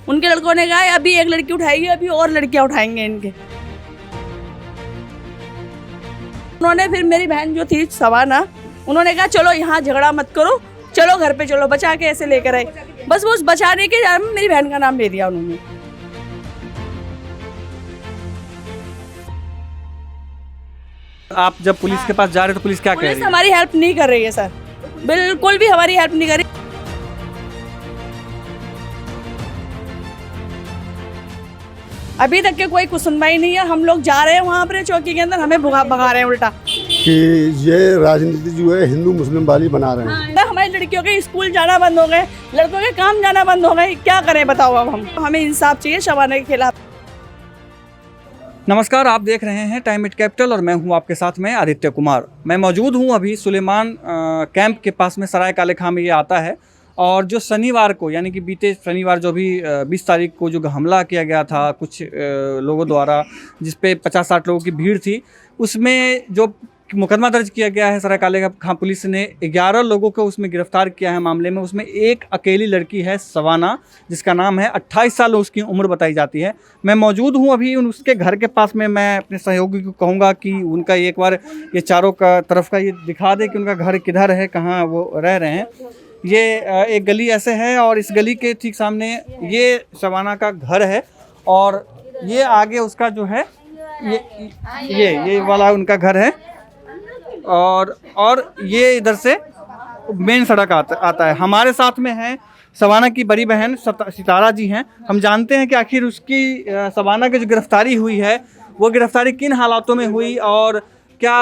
उनके लड़कों ने कहा अभी एक लड़की उठाएगी, अभी और लड़कियां उठाएंगे इनके। उन्होंने फिर मेरी बहन जो थी सवाना, उन्होंने कहा चलो यहाँ झगड़ा मत करो, चलो घर पे चलो, बचा के ऐसे लेकर आए। बस वो उस बचाने के नाम में मेरी बहन का नाम ले दिया उन्होंने। आप जब पुलिस के पास जा रहे हो तो पुलिस क्या कह रही पुलिस है? हमारी हेल्प नहीं कर रही है सर, बिल्कुल भी हमारी हेल्प नहीं कर रही। अभी तक के कोई कुछ सुनवाई नहीं है। हम लोग जा रहे हैं वहाँ पर चौकी के अंदर, हमें भगा रहे हैं उल्टा कि ये राजनीति जो है हिंदू मुस्लिम वाली बना रहे हैं। हमारी लड़कियों के स्कूल जाना बंद हो गए, लड़कों के काम जाना बंद हो गए, क्या करें बताओ अब हम। हमें इंसाफ चाहिए शबाना के खिलाफ। नमस्कार, आप देख रहे हैं टाइम इट कैपिटल और मैं हूं आपके साथ में आदित्य कुमार। मैं मौजूद हूं अभी सुलेमान कैंप के पास में, सराय काले खां में ये आता है। और जो शनिवार को यानी कि बीते शनिवार जो भी 20 तारीख को जो हमला किया गया था कुछ लोगों द्वारा, जिस पे 50-60 लोगों की भीड़ थी, उसमें जो मुकदमा दर्ज किया गया है सराय काले खां पुलिस ने 11 लोगों को उसमें गिरफ्तार किया है मामले में। उसमें एक अकेली लड़की है सवाना, जिसका नाम है, 28 साल उसकी उम्र बताई जाती है। मैं मौजूद हूं अभी उसके घर के पास में। मैं अपने सहयोगी को कहूँगा कि उनका एक बार ये चारों का तरफ का ये दिखा दे कि उनका घर किधर है, कहाँ वो रह रहे हैं। ये एक गली ऐसे है और इस गली के ठीक सामने ये सवाना का घर है और ये आगे उसका जो है ये वाला उनका घर है और ये इधर से मेन सड़क आता है। हमारे साथ में है सवाना की बड़ी बहन सितारा जी हैं। हम जानते हैं कि आखिर उसकी सवाना की जो गिरफ्तारी हुई है वो गिरफ्तारी किन हालातों में हुई और क्या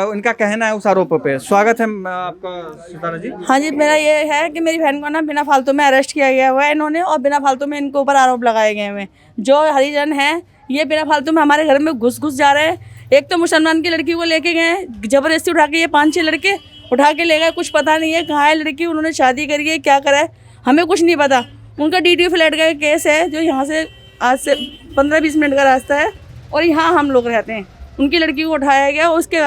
उनका कहना है उस आरोपों पे। स्वागत है आपका सितारा जी। हाँ जी, मेरा ये है कि मेरी बहन को ना बिना फालतू में अरेस्ट किया गया हुआ है इन्होंने, और बिना फालतू में इनके ऊपर आरोप लगाए गए हुए हैं। जो हरिजन हैं ये बिना फालतू में हमारे घर में घुस जा रहे हैं। एक तो मुसलमान की लड़की को लेके गए हैं जबरदस्ती उठा के, ये 5-6 लड़के उठा के ले गए। कुछ पता नहीं है कहाँ है लड़की, उन्होंने शादी करी है, क्या करा है हमें कुछ नहीं पता। उनका DTO फ्लैट का केस है जो यहाँ से आज से 15-20 मिनट का रास्ता है और यहाँ हम लोग रहते हैं। उनकी लड़की को उठाया गया, उसके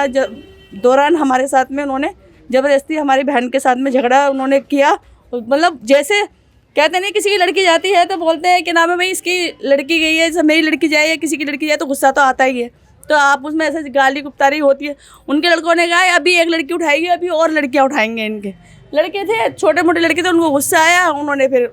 दौरान हमारे साथ में उन्होंने ज़बरदस्ती हमारी बहन के साथ में झगड़ा उन्होंने किया। मतलब जैसे कहते नहीं किसी की लड़की जाती है तो बोलते हैं कि नाम है भाई इसकी लड़की गई है, जैसे मेरी लड़की जाए या किसी की लड़की जाए तो गुस्सा तो आता ही है। तो आप उसमें ऐसे गाली गुप्तारी होती है। उनके लड़कों ने कहा अभी एक लड़की उठाएगी, अभी और लड़कियाँ उठाएंगे। इनके लड़के थे, छोटे मोटे लड़के थे, उनको गुस्सा आया, उन्होंने फिर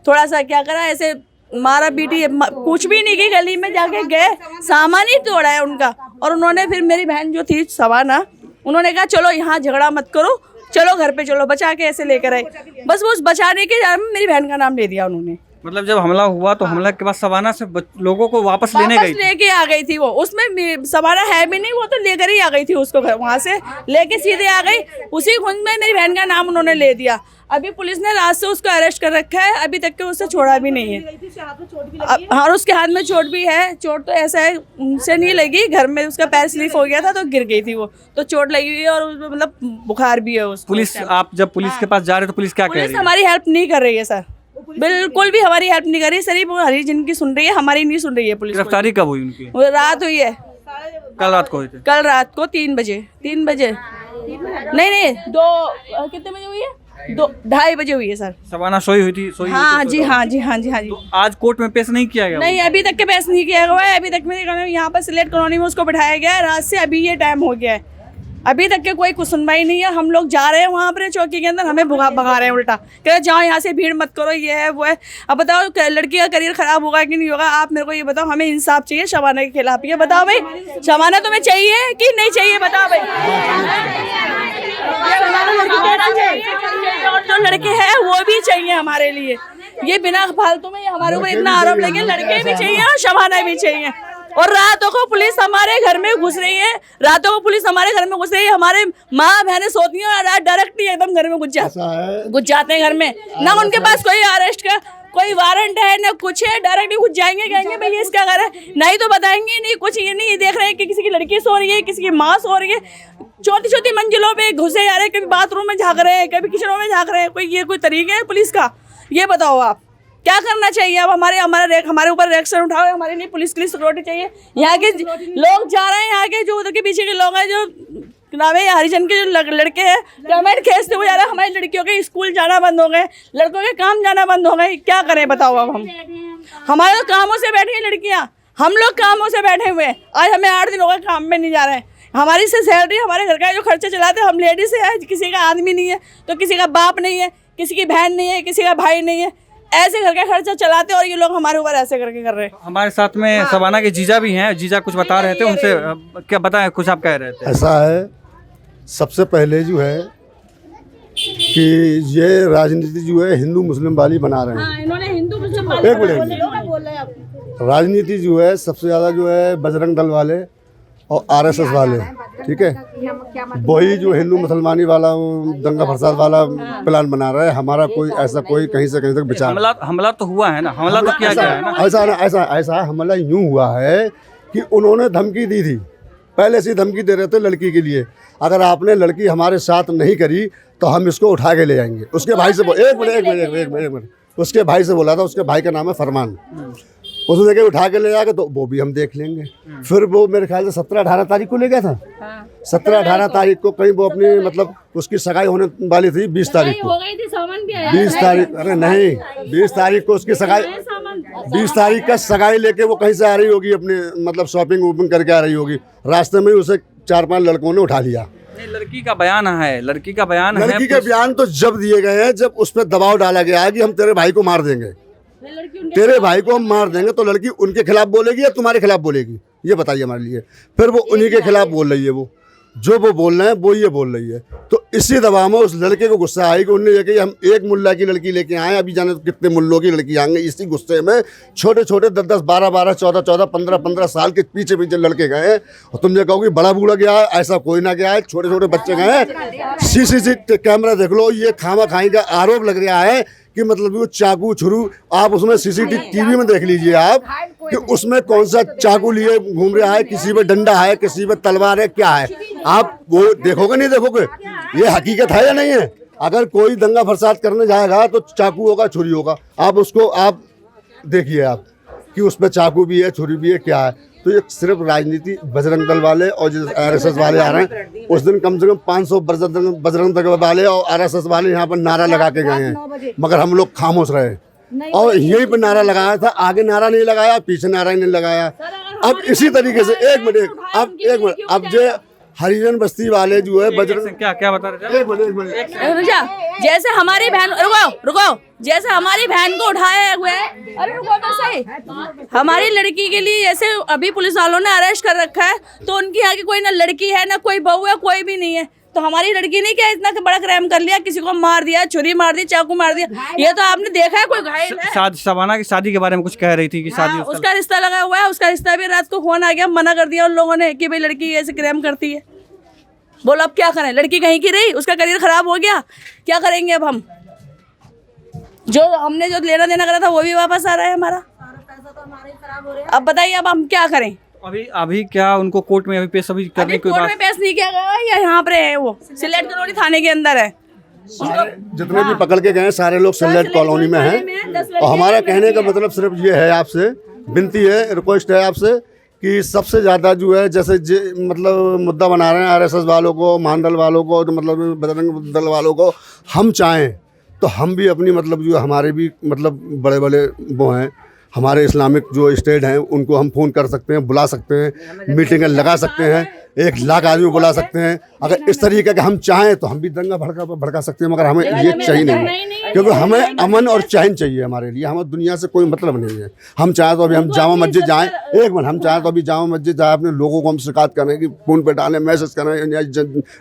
थोड़ा सा क्या करा, ऐसे मारा पीटी, कुछ भी नहीं की, गली में जाके गए, सामान ही तोड़ा है उनका। और उन्होंने फिर मेरी बहन जो थी सवाना, उन्होंने कहा चलो यहाँ झगड़ा मत करो, चलो घर पे चलो, बचा के ऐसे लेकर आए। बस वो उस बचाने के नाम में मेरी बहन का नाम ले दिया उन्होंने। मतलब जब हमला हुआ तो हमला के बाद सवाना से लोगों को वापस लेके आ गई थी वो। उसमें सवाना है भी नहीं, वो तो लेकर ही आ गई थी उसको, वहाँ से लेके सीधे आ गई। उसी खुंद में मेरी बहन का नाम उन्होंने ले दिया। अभी पुलिस ने रात से उसको अरेस्ट कर रखा है, अभी तक के उससे छोड़ा भी नहीं है। हाँ, उसके हाथ में चोट भी है। चोट तो ऐसा है उनसे नहीं लगी, घर में उसका पैर स्लिप हो गया था तो गिर गई थी वो, तो चोट लगी हुई है और उसमें मतलब बुखार भी है उसको। पुलिस, आप जब पुलिस के पास जा रहे हो तो पुलिस क्या कह रही है? हमारी हेल्प नहीं कर रही है सर, बिल्कुल भी हमारी हेल्प नहीं कर रही। सिर्फ वो हरिजन की सुन रही है, हमारी नहीं सुन रही है पुलिस। गिरफ्तारी कब हुई उनकी? वो रात हुई है, कल रात को हुई थी। कल रात को 3 बजे नहीं 2 कितने बजे हुई है, 2-2:30 बजे हुई है सर। सवाना सोई हुई थी? हाँ जी। तो आज कोर्ट में पेश नहीं किया गया? नहीं, अभी तक के पेश नहीं किया गया है। अभी तक मेरे यहाँ पर सिलेट कॉलोनी में उसको बिठाया गया है रात से, अभी ये टाइम हो गया है, अभी तक के कोई कुछ सुनवाई नहीं है। हम लोग जा रहे हैं वहाँ पर चौकी के अंदर, हमें भगा रहे हैं उल्टा, कह रहे जाओ यहाँ से, भीड़ मत करो, ये है वो है। अब बताओ लड़की का करियर खराब होगा कि नहीं होगा, आप मेरे को ये बताओ। हमें इंसाफ चाहिए शबाना के खिलाफ। ये बताओ भाई, शबाना तुम्हें चाहिए कि नहीं चाहिए, बताओ भाई। और जो लड़के हैं वो भी चाहिए हमारे लिए। ये बिना फालतू में हमारे ऊपर इतना आरोप लगे, लड़के भी चाहिए और शबाना भी चाहिए। और रातों को पुलिस हमारे घर में घुस रही है, रातों को पुलिस हमारे घर में घुस रही है। हमारे माँ बहनें सोती हैं और डायरेक्टली एकदम घर में घुस जाते हैं घर में। ना उनके पास कोई अरेस्ट का कोई वारंट है ना कुछ है, डायरेक्टली घुस जाएंगे, कहेंगे भाई इसका घर है, नहीं तो बताएंगे नहीं कुछ। ये नहीं देख रहे हैं कि किसी की लड़की सो रही है, किसी की माँ सो रही है, छोटी मंजिलों पे घुसे जा रहे हैं, कभी बाथरूम में झाँक रहे हैं, कभी किचनों में झाँक रहे हैं। कोई ये कोई तरीका है पुलिस का? ये बताओ आप क्या करना चाहिए। अब हमारे ऊपर रिएक्शन उठाओ, हमारे लिए पुलिस के लिए सिक्योरिटी चाहिए। यहाँ के लोग जा रहे हैं, यहाँ के जो उधर के पीछे के लोग हैं जो नाम है ये हरिजन के जो लड़के हैं कमेंट खींचते हुए जा रहे हैं हमारी लड़कियों के स्कूल जाना बंद हो गए, लड़कों के काम जाना बंद हो गए। क्या करें बताओ अब हम? हमारे तो कामों से बैठी हैं लड़कियाँ, हम लोग कामों से बैठे हुए हैं। आज हमें 8 दिन हो गए काम में नहीं जा रहे हैं। हमारी से सैलरी हमारे घर का जो खर्चे चलाते हैं, हम लेडीज है, किसी का आदमी नहीं है तो किसी का बाप नहीं है, किसी की बहन नहीं है, किसी का भाई नहीं है, ऐसे घर का खर्चा चलाते हैं और ये लोग हमारे ऊपर ऐसे करके कर रहे हैं। हमारे साथ में शबाना के जीजा भी हैं, जीजा कुछ बता रहे थे, उनसे क्या बताएं, कुछ आप कह रहे थे। ऐसा है, सबसे पहले जो है कि ये राजनीति जो है हिंदू मुस्लिम वाली बना रहे हैं। इन्होंने हिंदू मुस्लिम एक मिनट, राजनीति जो है सबसे ज़्यादा जो है बजरंग दल वाले और आरएसएस वाले, ठीक है, वही जो हिंदू मुसलमानी वाला दंगा फसाद वाला प्लान बना रहा है। हमारा कोई ऐसा कोई कहीं से कहीं तक विचार हमला तो हुआ है ना, हमला तो किया गया है ना। ऐसा हमला यूं हुआ है कि उन्होंने धमकी दी थी, पहले से ही धमकी दे रहे थे लड़की के लिए, अगर आपने लड़की हमारे साथ नहीं करी तो हम इसको उठा के ले जाएंगे। उसके भाई से एक मिनट उसके भाई से बोला था, उसके भाई का नाम है फरमान, उसने देखे उठा के ले जाएगा तो वो भी हम देख लेंगे। फिर वो मेरे ख्याल से 17-18 तारीख को ले गया था, 17-18 तारीख को कहीं वो अपनी मतलब उसकी सगाई होने वाली थी 20 तारीख को, 20 तारीख, अरे नहीं 20 तारीख को उसकी सगाई, 20 तारीख का सगाई लेके वो कहीं से आ रही होगी, अपने मतलब शॉपिंग वूपिंग करके आ रही होगी, रास्ते में ही उसे 4-5 लड़कों ने उठा लिया। लड़की का बयान है, लड़की का बयान है, लड़की के बयान तो जब दिए गए हैं जब उस पर दबाव डाला गया है कि हम तेरे भाई को मार देंगे, तेरे भाई को हम मार देंगे, तो लड़की उनके खिलाफ बोलेगी या तुम्हारे खिलाफ बोलेगी, ये बताइए हमारे लिए। फिर वो उन्हीं के खिलाफ बोल रही है, वो जो वो बोल रहे हैं वो ये बोल रही है। तो इसी दबाव में उस लड़के को गुस्सा आई कि उन्होंने ये कि हम एक मुल्ला की लड़की लेके आए, अभी जाने तो कितने मुल्लों की लड़की आएंगे। इसी गुस्से में छोटे छोटे 10-10, 12-12, 14-14, 15-15 साल के पीछे पीछे लड़के गए हैं, और तुम ये कहोगे बड़ा बूढ़ा गया है, ऐसा कोई ना गया है, छोटे छोटे बच्चे गए हैं। CCTV कैमरा देख लो, ये खामा खाई का आरोप लग रहा है कि मतलब वो चाकू छुरू, आप उसमें CCTV में देख लीजिए आप कि उसमें कौन सा चाकू लिए घूम रहा है, किसी पे डंडा है, किसी पे तलवार है, क्या है, आप वो देखोगे नहीं देखोगे, ये हकीकत है या नहीं है। अगर कोई दंगा फसाद करने जाएगा तो चाकू होगा, छुरी होगा, आप उसको आप देखिए आप कि उसमें चाकू भी है, छुरी भी है, क्या है। तो ये सिर्फ राजनीति बजरंग दल वाले और जो RSS वाले आ रहे हैं, उस दिन कम से कम 500 बजरंग दल वाले और RSS वाले यहाँ पर नारा लगा के गए हैं, मगर हम लोग खामोश रहे और यहीं पर नारा लगाया था, आगे नारा नहीं लगाया, पीछे नारा नहीं लगाया। अब इसी तरीके से एक मिनट अब जो हरिजन बस्ती वाले जो है बजरंग, क्या बता रहे थे, एक मिनट, जैसे हमारी बहन, रुको, जैसे हमारी बहन को उठाया हुआ है, अरे रुको तो सही, हमारी लड़की के लिए जैसे अभी पुलिस वालों ने अरेस्ट कर रखा है, तो उनकी यहाँ की कोई ना लड़की है ना कोई बहू है, कोई भी नहीं है, तो हमारी लड़की ने क्या इतना बड़ा क्राइम कर लिया, किसी को मार दिया, छुरी मार दी, चाकू मार दिया, ये तो आपने देखा है। कोई घायल है, शबाना की शादी के बारे में कुछ कह रही थी कि शादी उसका रिश्ता लगा हुआ है, उसका रिश्ता भी रात को फोन आ गया, मना कर दिया उन लोगों ने कि भाई लड़की ऐसे क्राइम करती है। बोलो अब क्या करें, लड़की कहीं की रही, उसका करियर खराब हो गया, क्या करेंगे अब हम? जो हमने जो लेना देना करा था वो भी वापस आ रहा है हमारा, अब बताइए अब हम क्या करें? अभी क्या उनको कोर्ट में अभी पेश अभी करने की कोर्ट में पेश नहीं किया गया, या यहाँ पे है वो सिलेट कॉलोनी थाने के अंदर है। जितने भी पकड़ के गए सारे लोग सिलेट कॉलोनी में हैं। और हमारा कहने का मतलब सिर्फ ये है, आपसे विनती है, रिक्वेस्ट है आपसे कि सबसे ज़्यादा जो है जैसे मतलब मुद्दा बना रहे हैं RSS वालों को, महानदल वालों को, तो मतलब बजरंग दल वालों को, हम चाहें तो हम भी अपनी मतलब जो हमारे भी मतलब बड़े बड़े वो हैं, हमारे इस्लामिक जो स्टेट हैं, उनको हम फ़ोन कर सकते हैं, बुला सकते हैं, मीटिंगें लगा सकते हैं, 1 लाख आदमी बुला सकते हैं। अगर इस तरीके का हम चाहें तो हम भी दंगा भड़का सकते हैं, मगर हमें ये चाहिए नहीं, क्योंकि हमें अमन और चैन चाहिए हमारे लिए, हमें दुनिया से कोई मतलब नहीं है। हम चाहें तो अभी हम जामा मस्जिद जाएँ, एक मिनट, हम चाहें तो अभी जामा मस्जिद जाए, अपने लोगों को हम शिकायत करें कि फ़ोन पर डालें, मैसेज करें,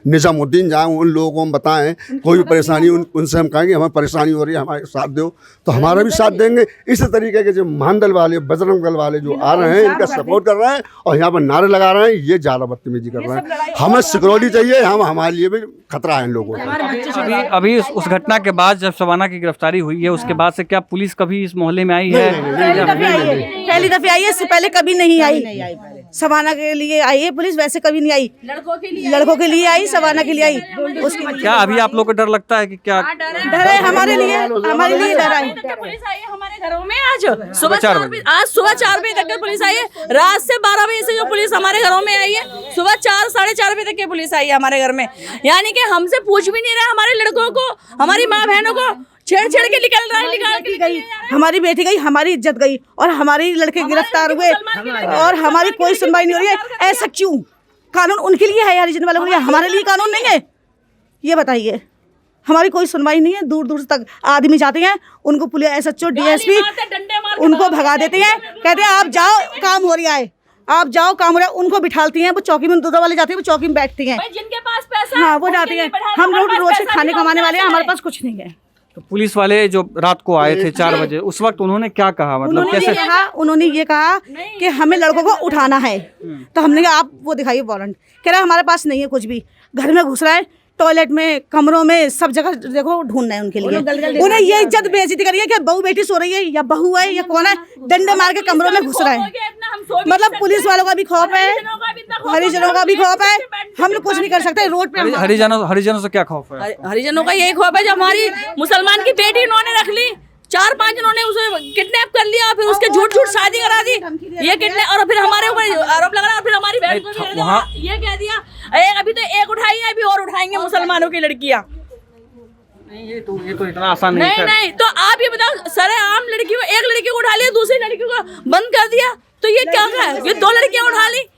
निजामुद्दीन जाएँ, उन लोगों को हम बताएं कोई भी परेशानी उनसे हम कहेंगे हमें परेशानी हो रही है, हमारे साथ दो, तो हमारा भी साथ देंगे। इसी तरीके के जो महानदल वाले, बजरंग दल वाले जो आ रहे हैं, इनका सपोर्ट कर रहे हैं और यहाँ पर नारे लगा रहे हैं, ये ज़्यादा बदतमीजी कर रहे हैं। हमें सिक्योरिटी चाहिए, हमारे लिए भी खतरा है इन लोगों को। अभी उस घटना के बाद जब शबाना की गिरफ्तारी हुई है, उसके बाद से क्या पुलिस कभी इस मोहल्ले में आई है? पहली दफे आई है, इससे पहले कभी नहीं आई। सवाना के लिए आई है पुलिस, वैसे कभी नहीं आई। लड़कों के लिए आई, सवाना के लिए आई। उसके क्या अभी आप लोग को डर लगता है कि क्या डर है हमारे लिए डर है। पुलिस आई है हमारे घरों में आज सुबह 4 बजे, आज सुबह 4 बजे तक पुलिस आई है। रात से 12 बजे से जो पुलिस हमारे घरों में आई है, सुबह 4 साढ़े 4 बजे तक की पुलिस आई है हमारे घर में। यानी कि हमसे पूछ भी नहीं रहा, हमारे लड़कों को, हमारी माँ बहनों को छेड़ के निकल रहा है, निकाल के गई। हमारी बेटी गई, हमारी इज्जत गई, और हमारी लड़के गिरफ्तार हुए, और हमारी कोई सुनवाई नहीं हो रही है। ऐसा क्यों? कानून उनके लिए है, हरिजन वालों के लिए, हमारे लिए कानून नहीं है? ये बताइए। हमारी कोई सुनवाई नहीं है। दूर दूर तक आदमी जाते हैं, उनको पुलिस एसएचओ डीएसपी उनको भगा देते हैं, कहते हैं आप जाओ, काम हो रहा है, आप जाओ, काम हो रहा है। उनको बिठाती हैं, वो चौकी में, दूध वाले जाते हैं, वो चौकी में बैठती हैं, जिनके पास पैसा, हाँ वो जाते हैं। हम लोग रोज से खाने कमाने वाले हैं, हमारे पास कुछ नहीं है। तो पुलिस वाले जो रात को आए थे 4 बजे, उस वक्त उन्होंने क्या कहा, मतलब कैसे? उन्होंने ये कहा कि हमें लड़कों को उठाना है। तो हमने कहा आप वो दिखाइए वारंट। कह रहा है हमारे पास नहीं है कुछ भी। घर में घुस रहा है, टॉयलेट में, कमरों में, सब जगह देखो ढूंढना है उनके लिए। उन्हें ये इज्जत बेइज्जती करी है कि बहू बेटी सो रही है, या बहू है या कौन है, डंडे मार के कमरों में घुस रहा है। मतलब पुलिस वालों का भी खौफ है, हरिजनों का भी खौफ है। हम लोग कुछ नहीं कर सकते रोड पे। हरिजनों से क्या खौफ है? हरिजनों का यही खौफ है, जब हमारी मुसलमान की बेटी इन्होंने रख ली, 4-5 इन्होंने उसे किडनैप कर लिया, फिर उसके झूठ शादी करा दी, ये किडनैप, और फिर हमारे ऊपर आरोप लगा, और फिर हमारी बहन को ये कह दिया अभी तो एक उठाई है, अभी और उठाएंगे मुसलमानों की लड़कियां। ये तो इतना आसान नहीं। तो आप ये बताओ, सरेआम लड़की को, एक लड़की को उठा लिया, दूसरी लड़की को बंद कर दिया, तो ये क्या है? ये 2 लड़कियां उठा ली,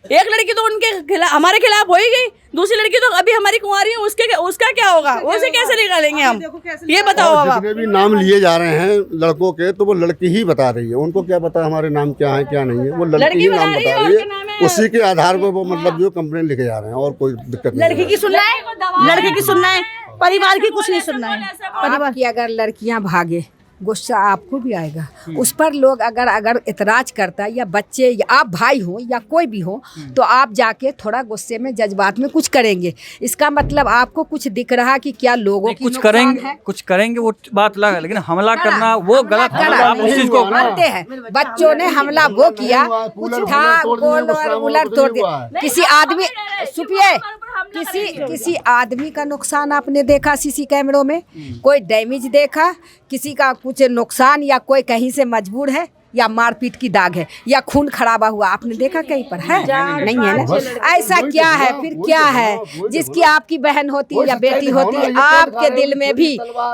एक लड़की तो उनके खिलाफ, हमारे खिलाफ हो ही गई, दूसरी लड़की तो अभी हमारी कुंवारी है, उसका क्या होगा? उसे कैसे निकालेंगे हम? ये बताओ। अब जितने भी नाम लिए जा रहे हैं लड़कों के, तो वो लड़की ही बता रही है। उनको क्या पता हमारे नाम क्या है क्या नहीं है, वो लड़की ही नाम बता रही है। उसी के आधार पर वो मतलब जो कंप्लेन लिखे जा रहे हैं, और कोई दिक्कत नहीं। लड़की की सुनना है, लड़की की सुनना है, परिवार की कुछ नहीं सुनना है। परिवार की अगर लड़कियां भागे, गुस्सा आपको भी आएगा। उस पर लोग अगर इतराज करता है, या बच्चे, या आप भाई हो या कोई भी हो, तो आप जाके थोड़ा गुस्से में, जज्बात में कुछ करेंगे। इसका मतलब आपको कुछ दिख रहा कि क्या लोगों की कुछ करेंगे वो बात अलग है, लेकिन हमला करना वो गलत है। आप उस चीज को मानते हैं। बच्चों ने हमला वो किया, कुछ था, कूलर तोड़ दिया। किसी आदमी सुपिए, किसी आदमी का नुकसान आपने देखा सीसी कैमरों में? कोई डैमेज देखा? किसी का कुछ नुकसान, या कोई कहीं से मजबूर है, या मारपीट की दाग है, या खून खराबा हुआ आपने देखा कहीं पर है? नहीं है ना। ऐसा क्या है फिर? क्या है जिसकी आपकी बहन होती या बेटी होती, आपके दिल में भी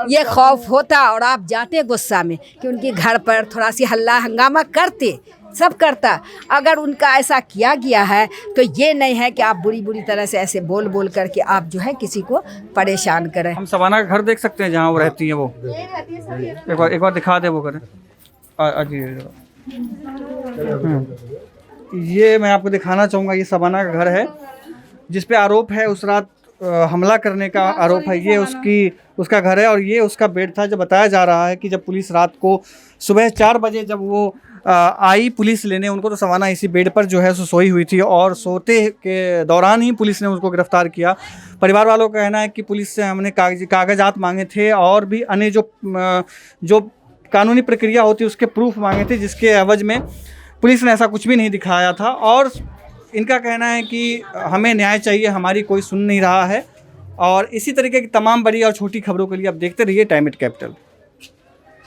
ये खौफ होता, और आप जाते गुस्सा में कि उनके घर पर थोड़ा सी हल्ला हंगामा करते, सब करता। अगर उनका ऐसा किया गया है, तो ये नहीं है कि आप बुरी तरह से ऐसे बोल करके आप जो है किसी को परेशान करें। हम सवाना का घर देख सकते हैं जहाँ वो रहती है, वो एक बार दिखा दे वो घर। ये मैं आपको दिखाना चाहूँगा, ये सवाना का घर है जिस पे आरोप है उस रात हमला करने का आरोप है। ये उसका घर है, और ये उसका बेड था। जब बताया जा रहा है कि जब पुलिस रात को सुबह 4 बजे जब वो आई पुलिस लेने उनको, तो सवाना इसी बेड पर जो है सो सोई हुई थी, और सोते के दौरान ही पुलिस ने उसको गिरफ्तार किया। परिवार वालों का कहना है कि पुलिस से हमने कागजात मांगे थे, और भी अन्य जो कानूनी प्रक्रिया होती है उसके प्रूफ मांगे थे, जिसके एवज में पुलिस ने ऐसा कुछ भी नहीं दिखाया था। और इनका कहना है कि हमें न्याय चाहिए, हमारी कोई सुन नहीं रहा है। और इसी तरीके की तमाम बड़ी और छोटी खबरों के लिए आप देखते रहिए टाइम एट कैपिटल।